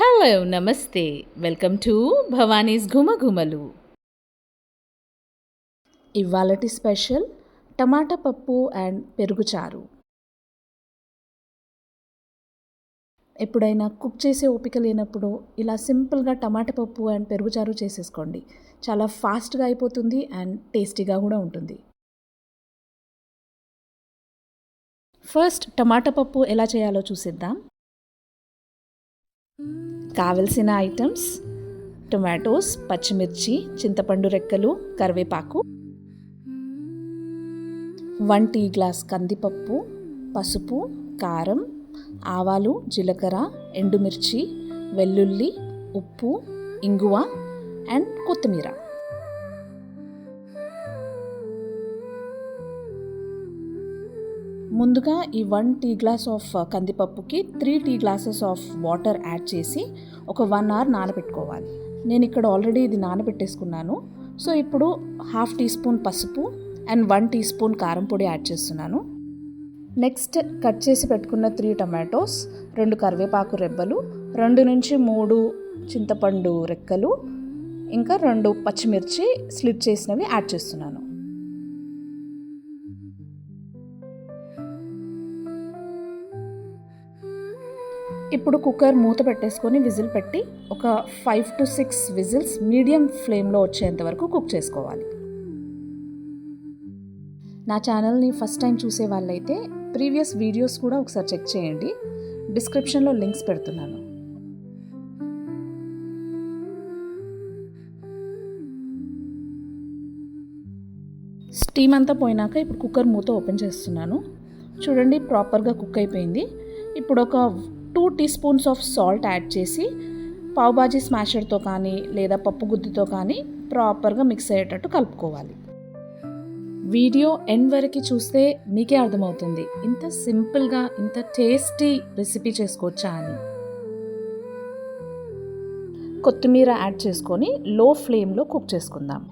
Hello నమస్తే welcome to Bhavani's ఘుమఘుమలు. ఇవాళటి special టమాటా పప్పు అండ్ పెరుగు చారు. ఎప్పుడైనా కుక్ చేసే ఓపిక లేనప్పుడు ఇలా సింపుల్గా టమాటా పప్పు అండ్ పెరుగు చారు చేసేసుకోండి. చాలా ఫాస్ట్గా అయిపోతుంది అండ్ టేస్టీగా కూడా ఉంటుంది. ఫస్ట్ టమాటా పప్పు ఎలా చేయాలో చూసేద్దాం. కావలసిన ఐటమ్స్: టొమాటోస్, పచ్చిమిర్చి, చింతపండు రెక్కలు, కరివేపాకు, 1 టీ గ్లాస్ కందిపప్పు, పసుపు, కారం, ఆవాలు, జీలకర్ర, ఎండుమిర్చి, వెల్లుల్లి, ఉప్పు, ఇంగువ అండ్ కొత్తిమీర. ముందుగా ఈ 1 టీ గ్లాస్ ఆఫ్ కందిపప్పుకి 3 tea glasses of water add చేసి ఒక 1 అవర్ నానబెట్టుకోవాలి. నేను ఇక్కడ ఆల్రెడీ ఇది నానబెట్టేసుకున్నాను. సో ఇప్పుడు 1/2 టీ స్పూన్ పసుపు అండ్ 1 టీ స్పూన్ కారం పొడి యాడ్ చేస్తున్నాను. నెక్స్ట్ కట్ చేసి పెట్టుకున్న 3 టమాటోస్, 2 కరివేపాకు రెబ్బలు, 2 నుంచి 3 చింతపండు రెక్కలు, ఇంకా 2 పచ్చిమిర్చి స్లిట్ చేసినవి యాడ్ చేస్తున్నాను. ఇప్పుడు కుక్కర్ మూత పెట్టేసుకొని విజిల్ పెట్టి ఒక 5 to 6 విజిల్స్ మీడియం ఫ్లేమ్లో వచ్చేంత వరకు కుక్ చేసుకోవాలి. నా ఛానల్ని ఫస్ట్ టైం చూసే వాళ్ళైతే ప్రీవియస్ వీడియోస్ కూడా ఒకసారి చెక్ చేయండి. డిస్క్రిప్షన్లో లింక్స్ పెడుతున్నాను. స్టీమ్ అంతా పోయినాక ఇప్పుడు కుక్కర్ మూత ఓపెన్ చేస్తున్నాను. చూడండి, ప్రాపర్గా కుక్ అయిపోయింది. ఇప్పుడు ఒక 2 teaspoons of salt add చేసి పావుబాజీ స్మాషర్తో కానీ లేదా పప్పు గుత్తితో కానీ ప్రాపర్గా మిక్స్ అయ్యేటట్టు కలుపుకోవాలి. వీడియో ఎండ్ వరకు చూస్తే మీకే అర్థమవుతుంది ఇంత సింపుల్గా ఇంత టేస్టీ రెసిపీ చేసుకోవచ్చా అని. కొత్తిమీర యాడ్ చేసుకొని లో ఫ్లేమ్లో కుక్ చేసుకుందాం.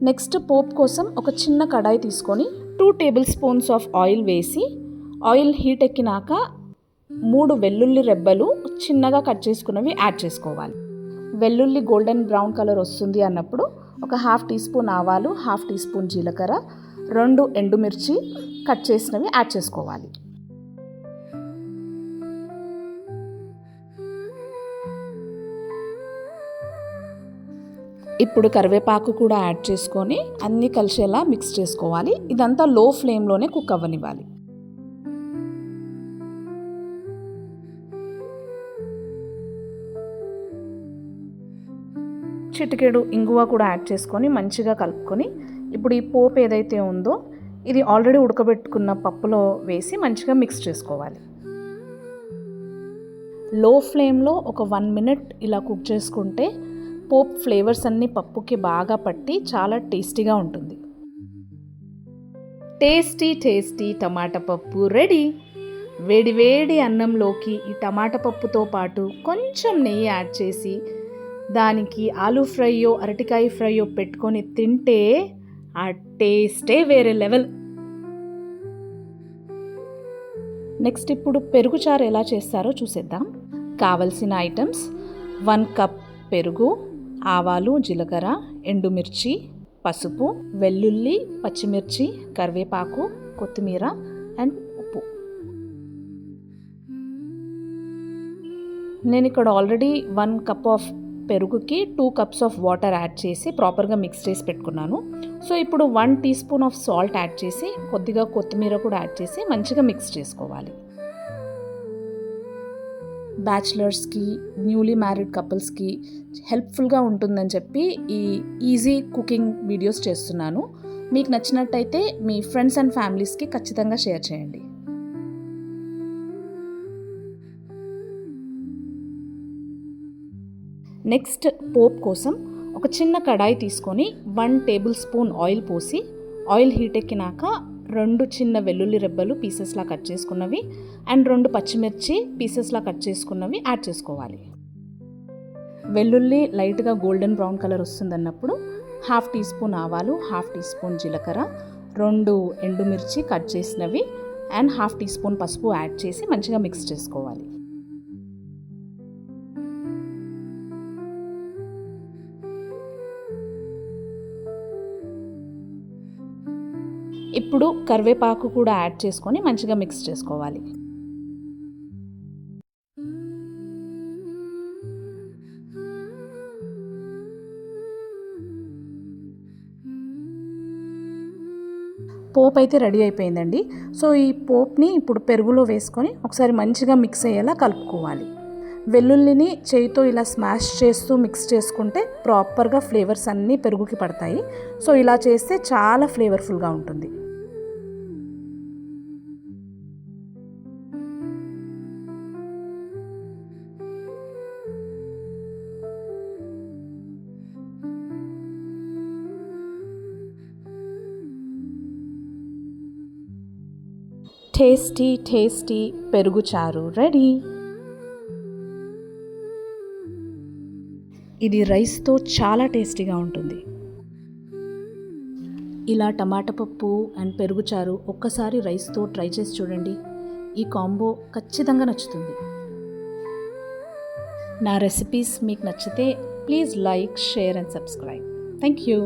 నెక్స్ట్ పోప్ కోసం ఒక చిన్న కడాయి తీసుకొని 2 టేబుల్ స్పూన్స్ ఆఫ్ ఆయిల్ వేసి ఆయిల్ హీట్ ఎక్కినాక 3 వెల్లుల్లి రెబ్బలు చిన్నగా కట్ చేసుకున్నవి యాడ్ చేసుకోవాలి. వెల్లుల్లి గోల్డెన్ బ్రౌన్ కలర్ వస్తుంది అన్నప్పుడు ఒక 1/2 టీ స్పూన్ ఆవాలు, 1/2 టీ స్పూన్ జీలకర్ర, 2 ఎండుమిర్చి కట్ చేసినవి యాడ్ చేసుకోవాలి. ఇప్పుడు కరివేపాకు కూడా యాడ్ చేసుకొని అన్నీ కలిసేలా మిక్స్ చేసుకోవాలి. ఇదంతా లో ఫ్లేమ్లోనే కుక్ అవ్వనివ్వాలి. చిటికెడు ఇంగువ కూడా యాడ్ చేసుకొని మంచిగా కలుపుకొని ఇప్పుడు ఈ పోపు ఏదైతే ఉందో ఇది ఆల్రెడీ ఉడకబెట్టుకున్న పప్పులో వేసి మంచిగా మిక్స్ చేసుకోవాలి. లో ఫ్లేమ్లో ఒక 1 మినిట్ ఇలా కుక్ చేసుకుంటే పోప్ ఫ్లేవర్స్ అన్నీ పప్పుకి బాగా పట్టి చాలా టేస్టీగా ఉంటుంది. టేస్టీ టమాటా పప్పు రెడీ. వేడి వేడి అన్నంలోకి ఈ టమాటా పప్పుతో పాటు కొంచెం నెయ్యి యాడ్ చేసి దానికి ఆలూ ఫ్రైయో అరటికాయ ఫ్రైయో పెట్టుకొని తింటే ఆ టేస్టే వేరే లెవెల్. నెక్స్ట్ ఇప్పుడు పెరుగు చారు ఎలా చేస్తారో చూసేద్దాం. కావలసిన ఐటమ్స్: 1 కప్ పెరుగు, ఆవాలు, జీలకర్ర, ఎండుమిర్చి, పసుపు, వెల్లుల్లి, పచ్చిమిర్చి, కరివేపాకు, కొత్తిమీర అండ్ ఉప్పు. నేను ఇక్కడ ఆల్రెడీ 1 కప్ ఆఫ్ పెరుగుకి 2 కప్స్ ఆఫ్ వాటర్ యాడ్ చేసి ప్రాపర్గా మిక్స్ చేసి పెట్టుకున్నాను. సో ఇప్పుడు 1 teaspoon of salt add చేసి కొద్దిగా కొత్తిమీర కూడా యాడ్ చేసి మంచిగా మిక్స్ చేసుకోవాలి. బ్యాచిలర్స్కి, న్యూలీ మ్యారీడ్ కపుల్స్కి హెల్ప్ఫుల్గా ఉంటుందని చెప్పి ఈ ఈజీ కుకింగ్ వీడియోస్ చేస్తున్నాను. మీకు నచ్చినట్టయితే మీ ఫ్రెండ్స్ అండ్ ఫ్యామిలీస్కి ఖచ్చితంగా షేర్ చేయండి. నెక్స్ట్ పోప్ కోసం ఒక చిన్న కడాయి తీసుకొని 1 టేబుల్ స్పూన్ ఆయిల్ పోసి ఆయిల్ హీట్ ఎక్కినాక 2 చిన్న వెల్లుల్లి రెబ్బలు పీసెస్లా కట్ చేసుకున్నవి అండ్ 2 పచ్చిమిర్చి పీసెస్లా కట్ చేసుకున్నవి యాడ్ చేసుకోవాలి. వెల్లుల్లి లైట్గా గోల్డెన్ బ్రౌన్ కలర్ వస్తుందన్నప్పుడు 1/2 టీ స్పూన్ ఆవాలు, 1/2 టీ స్పూన్ జీలకర్ర, 2 ఎండుమిర్చి కట్ చేసినవి అండ్ హాఫ్ టీ స్పూన్ పసుపు యాడ్ చేసి మంచిగా మిక్స్ చేసుకోవాలి. ఇప్పుడు కరివేపాకు కూడా యాడ్ చేసుకొని మంచిగా మిక్స్ చేసుకోవాలి. పోపు అయితే రెడీ అయిపోయిందండి. సో ఈ పోపుని ఇప్పుడు పెరుగులో వేసుకొని ఒకసారి మంచిగా మిక్స్ అయ్యేలా కలుపుకోవాలి. వెల్లుల్లిని చేయితో ఇలా స్మాష్ చేస్తూ మిక్స్ చేసుకుంటే ప్రాపర్గా ఫ్లేవర్స్ అన్నీ పెరుగుకి పడతాయి. సో ఇలా చేస్తే చాలా ఫ్లేవర్ఫుల్గా ఉంటుంది. టేస్టీ పెరుగు చారు రెడీ. ఇది రైస్తో చాలా టేస్టీగా ఉంటుంది. ఇలా టమాటా పప్పు అండ్ పెరుగు చారు ఒక్కసారి రైస్తో ట్రై చేసి చూడండి. ఈ కాంబో ఖచ్చితంగా నచ్చుతుంది. నా రెసిపీస్ మీకు నచ్చితే please like, share and subscribe. Thank you.